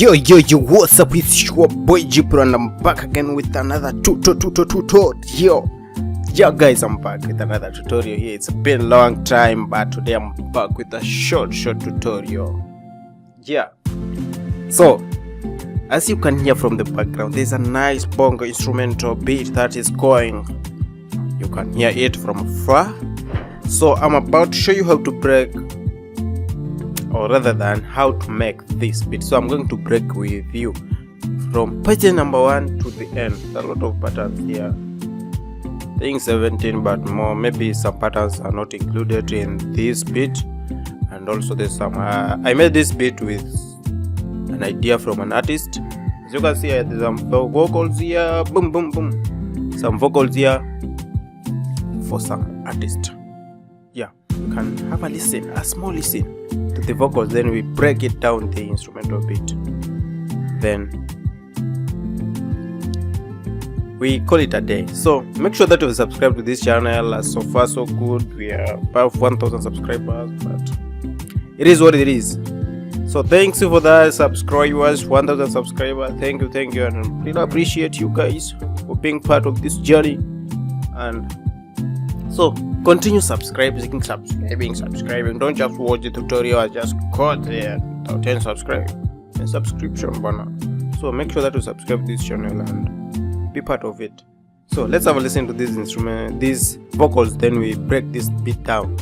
Yo, what's up? It's your boy Jipro and I'm back again with another tutorial. Yo guys, I'm back with another tutorial here. It's been a long time, but today I'm back with a short tutorial. Yeah. So, as you can hear from the background, there's a nice bongo instrumental beat that is going. You can hear it from afar. So I'm about to show you how to break, or rather than how to make this beat. So I'm going to break with you from pattern number 1 to the end. There's a lot of patterns here. I think 17 but more. Maybe some patterns are not included in this beat, and also there's some I made this beat with an idea from an artist. As you can see, there's some vocals here, boom boom boom, some vocals here for some artist. Yeah, you can have a listen, a small listen to the vocals, then we break it down the instrumental beat, then we call it a day. So make sure that you subscribe to this channel. So far so good, we are above 1000 subscribers, but it is what it is. So thanks you for that, subscribers, 1000 subscribers. Thank you, and I really appreciate you guys for being part of this journey. And so continue subscribing. Don't just watch the tutorial, just go there without any subscription banner. So make sure that you subscribe to this channel and be part of it. So let's have a listen to this instrument, these vocals, then we break this beat down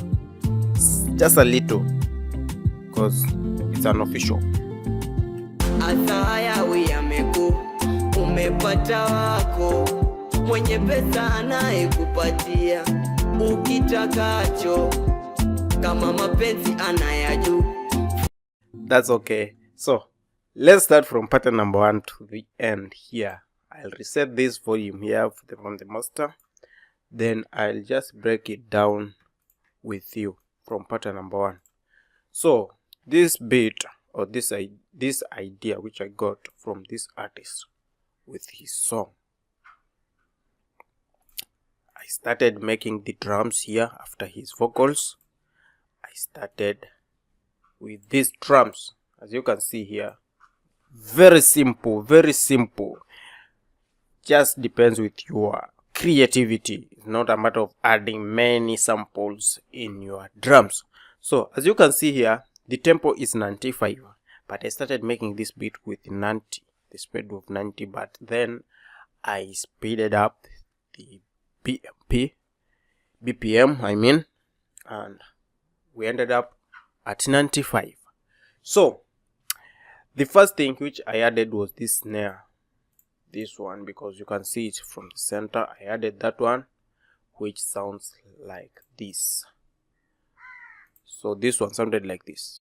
just a little, because it's unofficial. Asaya wiyameku umepata wako mwenye pesa anayekupatia ukitakacho kama mapenzi anayaju. That's okay. So let's start from pattern number 1 to the end here. I'll reset this volume here from the master, then I'll just break it down with you from pattern number 1. So this beat, or this idea which I got from this artist with his song, I started making the drums here after his vocals. I started with these drums, as you can see here. Very simple, just depends with your creativity. It's not a matter of adding many samples in your drums. So as you can see here, the tempo is 95, but I started making this beat with 90, the speed of 90, but then I speeded up the BPM, and we ended up at 95. So the first thing which I added was this snare, this one, because you can see it from the center. I added that one, which sounds like this. So this one sounded like this.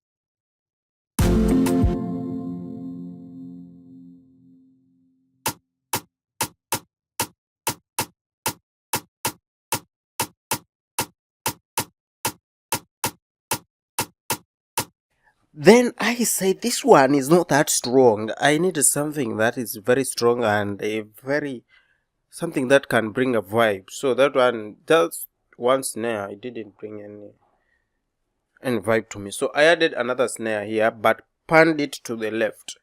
Then I say this one is not that strong. I needed something that is very strong and something that can bring a vibe. So that one, just one snare, it didn't bring any vibe to me. So I added another snare here, but panned it to the left.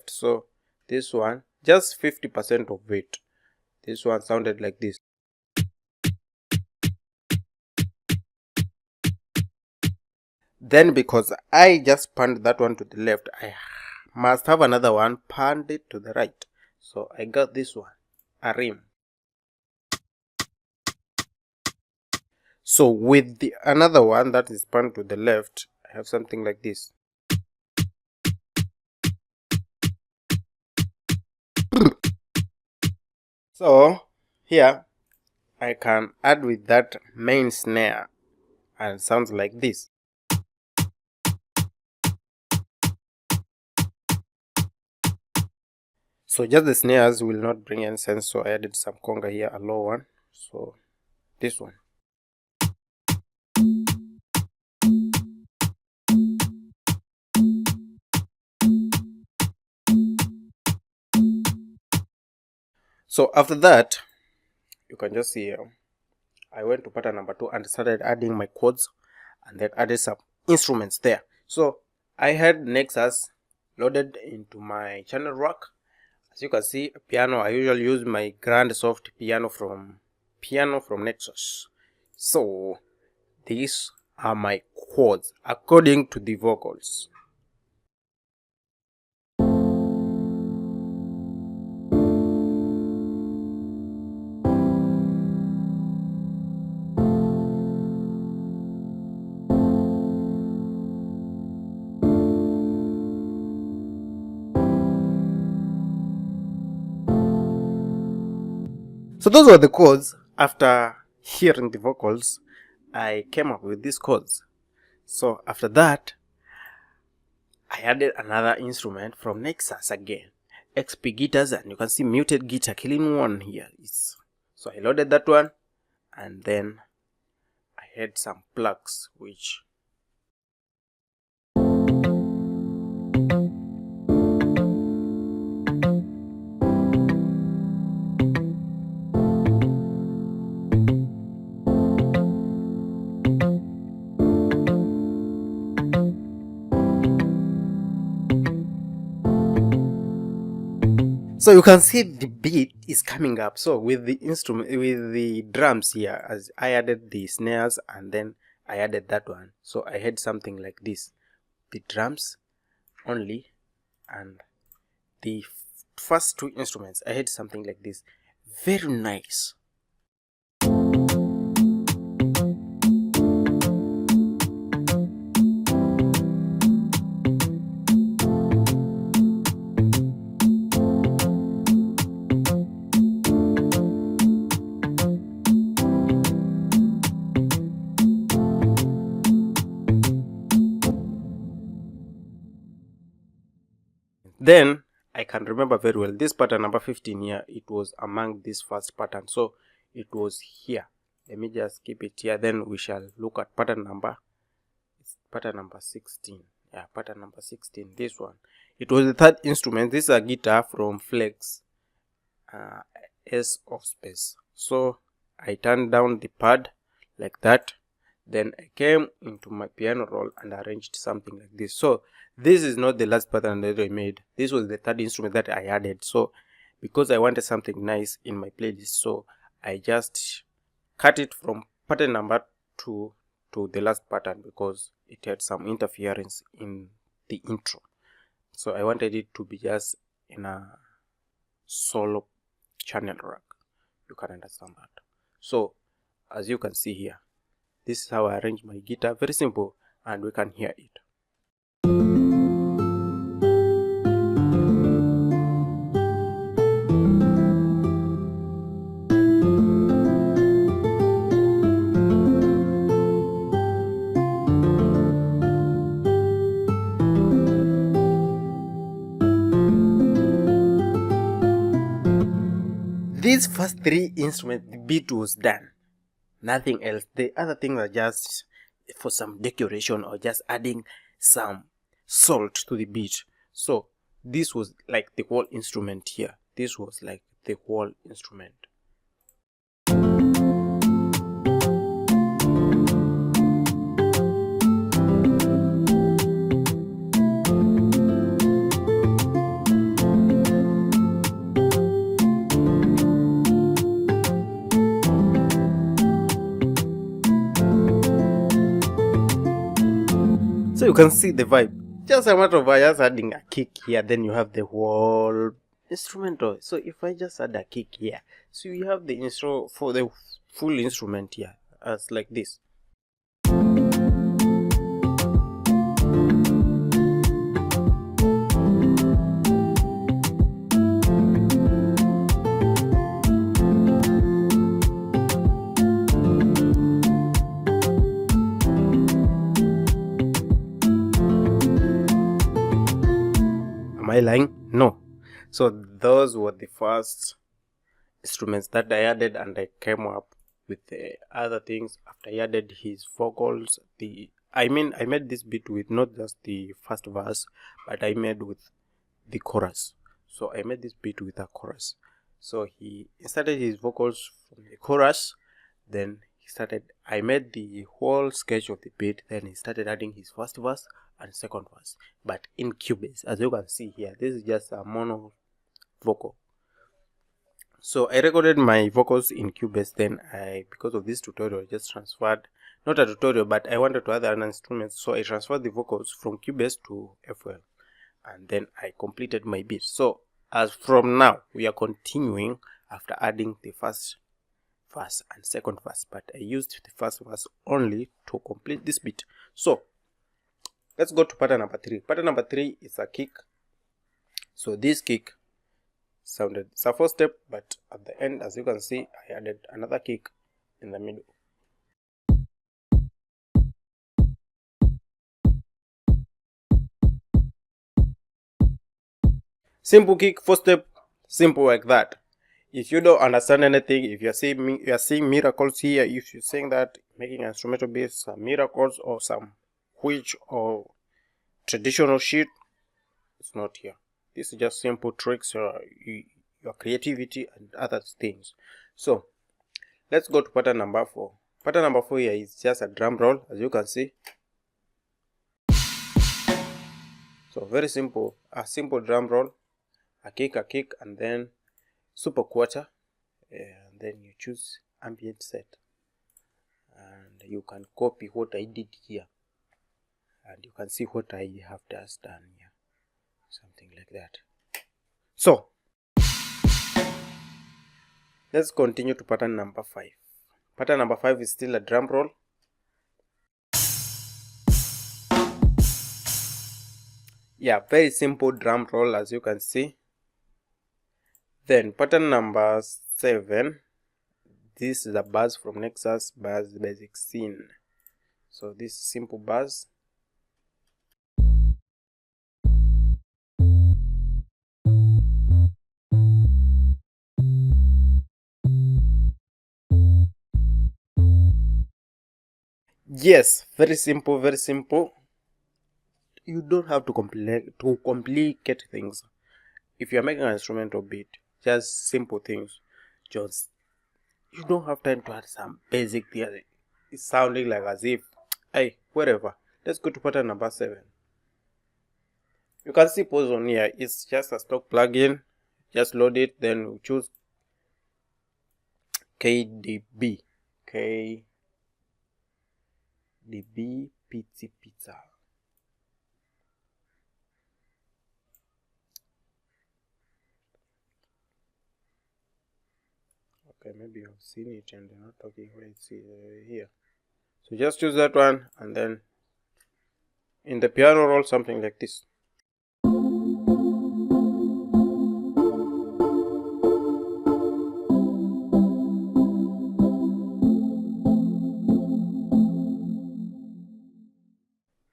So this one, just 50% of it. This one sounded like this. Then because I just panned that one to the left, I must have another one panned it to the right. So I got this one, a rim. So with the another one that is panned to the left, I have something like this. So here I can add with that main snare, and it sounds like this. So just the snares will not bring any sense, so I added some conga here, a low one. So this one. So after that, you can just see here, I went to pattern number 2 and started adding my chords, and then added some instruments there. So I had Nexus loaded into my channel rack. As you can see, piano, I usually use my grand soft piano from Nexus. So these are my chords according to the vocals. So those were the chords. After hearing the vocals, I came up with these chords. So after that, I added another instrument from Nexus again, XP guitars, and you can see muted guitar killing one here. So I loaded that one, and then I had some plugs which so you can see the beat is coming up. So with the instrument, with the drums here, as I added the snares and then I added that one, so I had something like this, the drums only, and the first two instruments I had something like this. Very nice. Then I can remember very well this pattern number 15 here. It was among this first pattern, so it was here. Let me just keep it here, then we shall look at pattern number 16. Yeah, pattern number 16, this one. It was the third instrument. This is a guitar from Flex S of Space. So I turned down the pad like that, then I came into my piano roll and arranged something like this. So this is not the last pattern that I made. This was the third instrument that I added. So because I wanted something nice in my playlist, so I just cut it from pattern number 2 to the last pattern because it had some interference in the intro. So I wanted it to be just in a solo channel rack. You can understand that. So as you can see here, this is how I arrange my guitar. Very simple, and we can hear it. These first three instruments, the beat was done. Nothing else. The other things are just for some decoration or just adding some salt to the beat. So this was like the whole instrument here. This was like the whole instrument. So you can see the vibe. Just a matter of just adding a kick here, then you have the whole instrumental. So if I just add a kick here, so you have the intro for the full instrument here, as like this. Am I lying? No. So those were the first instruments that I added, and I came up with the other things after I added his vocals. I made this beat with not just the first verse, but I made with the chorus. So I made this beat with a chorus. So he inserted his vocals from the chorus, then I made the whole sketch of the beat, then he started adding his first verse and second verse, but in Cubase. As you can see here, this is just a mono vocal. So I recorded my vocals in Cubase, then because of this tutorial, just transferred, not a tutorial, but I wanted to add an instrument, so I transferred the vocals from Cubase to FL, and then I completed my beat. So as from now, we are continuing after adding the first verse and second verse, but I used the first verse only to complete this beat. So let's go to pattern number 3. Pattern number 3 is a kick. So this kick sounded, it's a 4-step, but at the end, as you can see, I added another kick in the middle. Simple kick, 4-step, simple like that. If you don't understand anything, if you're seeing miracles here, if you're saying that making instrumental beats are miracles or some witch or traditional shit, it's not here. This is just simple tricks, your creativity and other things. So let's go to pattern number 4. Pattern number 4 here is just a drum roll, as you can see. So very simple, a simple drum roll, a kick, and then super quarter, and then you choose ambient set, and you can copy what I did here, and you can see what I have just done here, something like that. So let's continue to pattern number 5. Pattern number 5 is still a drum roll. Yeah, very simple drum roll, as you can see. Then pattern number 7, this is a buzz from Nexus Buzz Basic Scene. So this simple buzz. Yes, very simple, very simple. You don't have to complicate things. If you're making an instrumental beat, just simple things. Just, you don't have time to add some basic theory. It's sounding like as if, hey, whatever. Let's go to pattern number 7. You can see pause on here. It's just a stock plugin. Just load it, then we choose KDB. KDB Pizza. Okay, maybe you've seen it and they're not talking where it's here. So just choose that one, and then in the piano roll, something like this.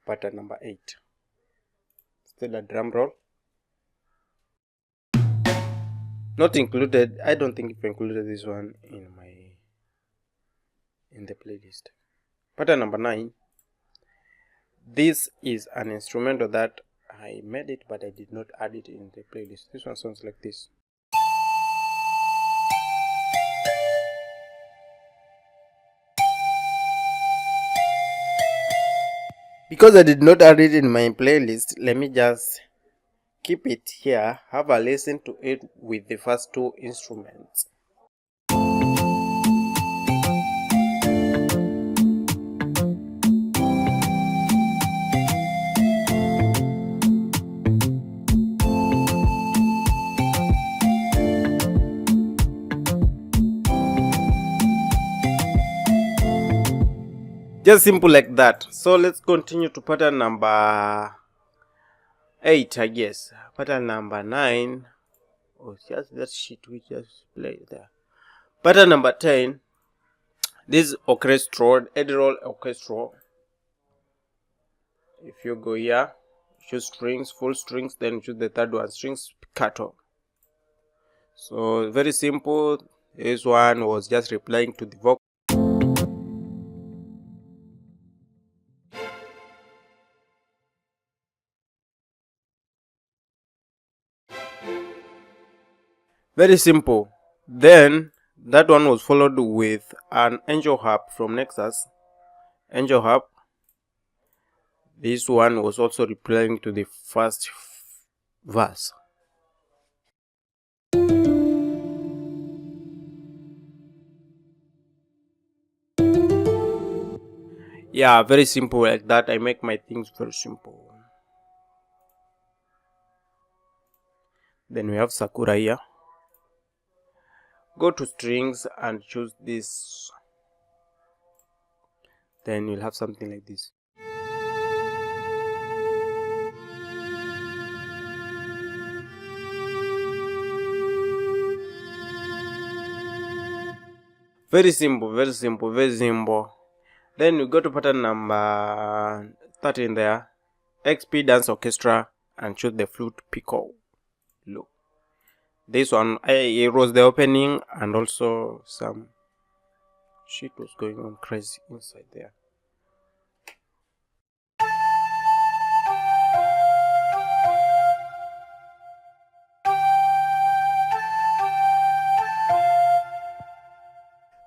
Pattern number 8. Still a drum roll. Not included. I don't think I've included this one in the playlist. Pattern number 9. This is an instrumental that I made it, but I did not add it in the playlist. This one sounds like this. Because I did not add it in my playlist, let me just keep it here, have a listen to it with the first 2 instruments. Just simple like that. So let's continue to pattern number 8, I guess. Pattern number 9. Oh, just that shit we just played there. Pattern number 10. This is orchestral, Edirol orchestral. If you go here, choose strings, full strings, then choose the third one, strings staccato. So very simple. This one was just replying to the vocal. Very simple. Then that one was followed with an angel harp from Nexus. Angel harp. This one was also replying to the first verse. Yeah, very simple like that. I make my things very simple. Then we have Sakura here. Go to strings and choose this. Then you'll have something like this. Very simple, very simple, very simple. Then we go to pattern number 13 there. XP Dance Orchestra and choose the flute pico. Look. This one, it was the opening and also some shit was going on crazy inside there.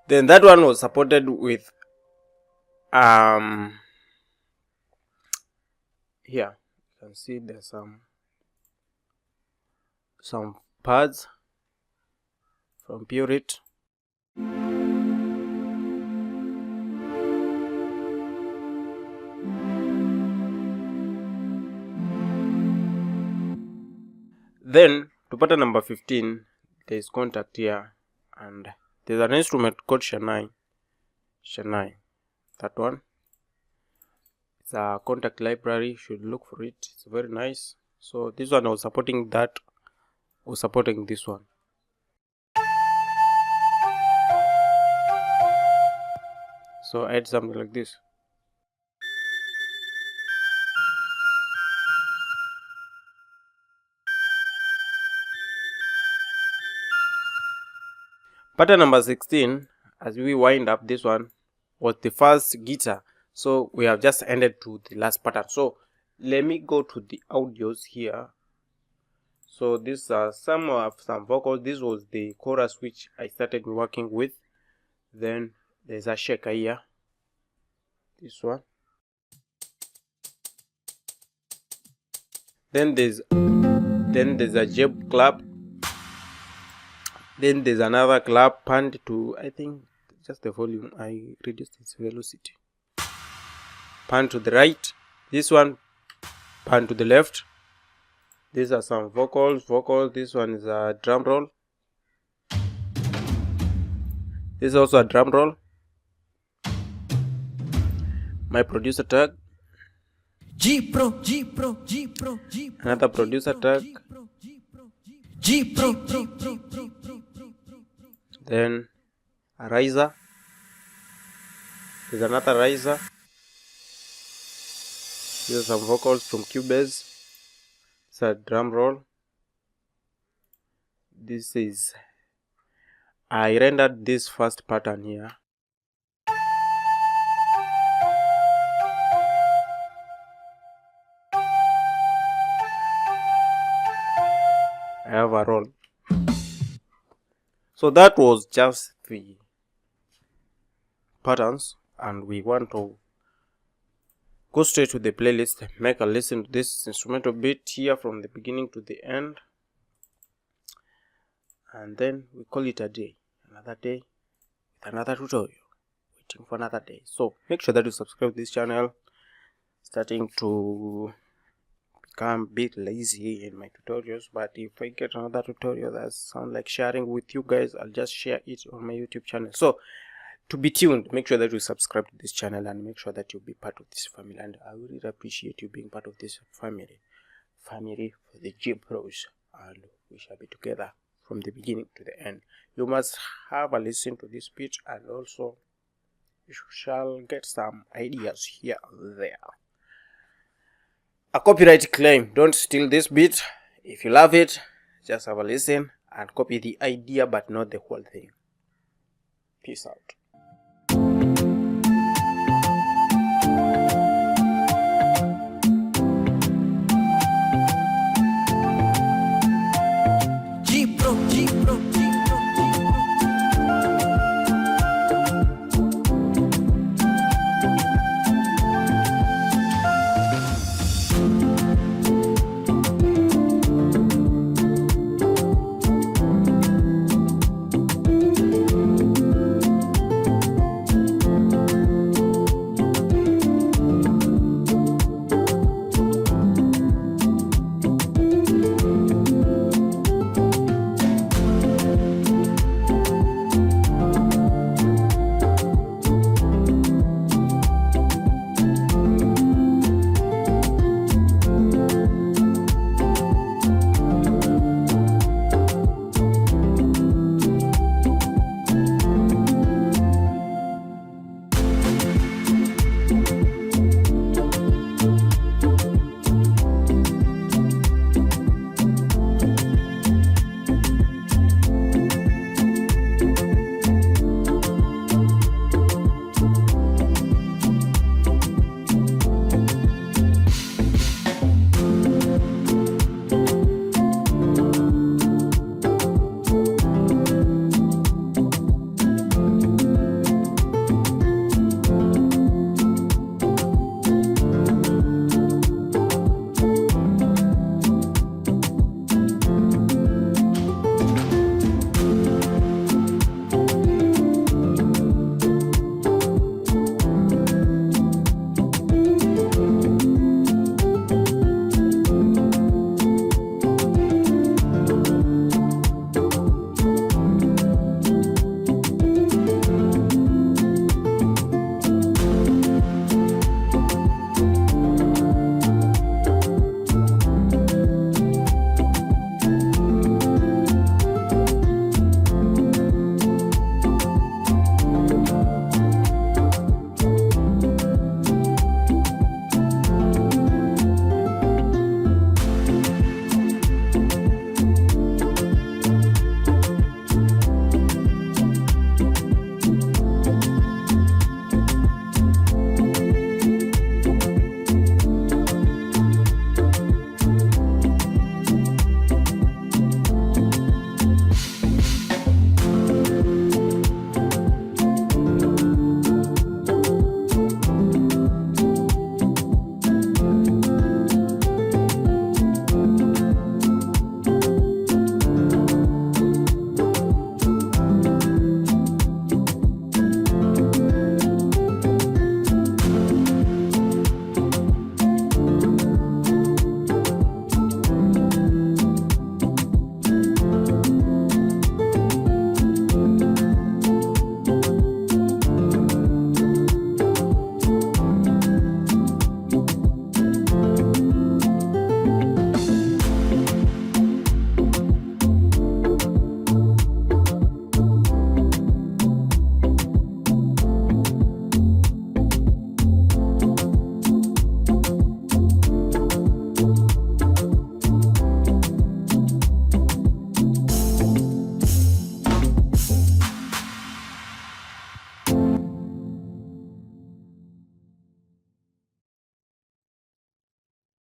Then that one was supported with here you can see there's some pads from Purit. Then to pattern number 15, there is contact here, and there's an instrument called Shanai. That one. It's a contact library. You should look for it. It's very nice. So this one was supporting that. Was supporting this one. So I add something like this. Pattern number 16, as we wind up, this one was the first guitar. So we have just ended to the last pattern. So let me go to the audios here. So these are some vocals. This was the chorus which I started working with. Then there's a shaker here. This one. Then there's a jab clap. Then there's another clap panned to, I think, just the volume. I reduced its velocity. Pan to the right. This one, pan to the left. These are some vocals. This one is a drum roll. This is also a drum roll. My producer tag. Another producer tag. Then a riser. There's another riser. These are some vocals from Cubase. It's a drum roll. This is, I rendered this first pattern here. I have a roll. So that was just the patterns, and we want to go straight to the playlist, make a listen to this instrumental beat here from the beginning to the end, and then we call it a day. Another day with another tutorial, waiting for another day. So make sure that you subscribe to this channel. Starting to become a bit lazy in my tutorials, but if I get another tutorial that sounds like sharing with you guys, I'll just share it on my YouTube channel. So to be tuned, make sure that you subscribe to this channel and make sure that you'll be part of this family, and I would really appreciate you being part of this family for the G Pros, and we shall be together from the beginning to the end. You must have a listen to this speech, and also you shall get some ideas here and there. A copyright claim: don't steal this beat. If you love it, just have a listen and copy the idea, but not the whole thing. Peace out.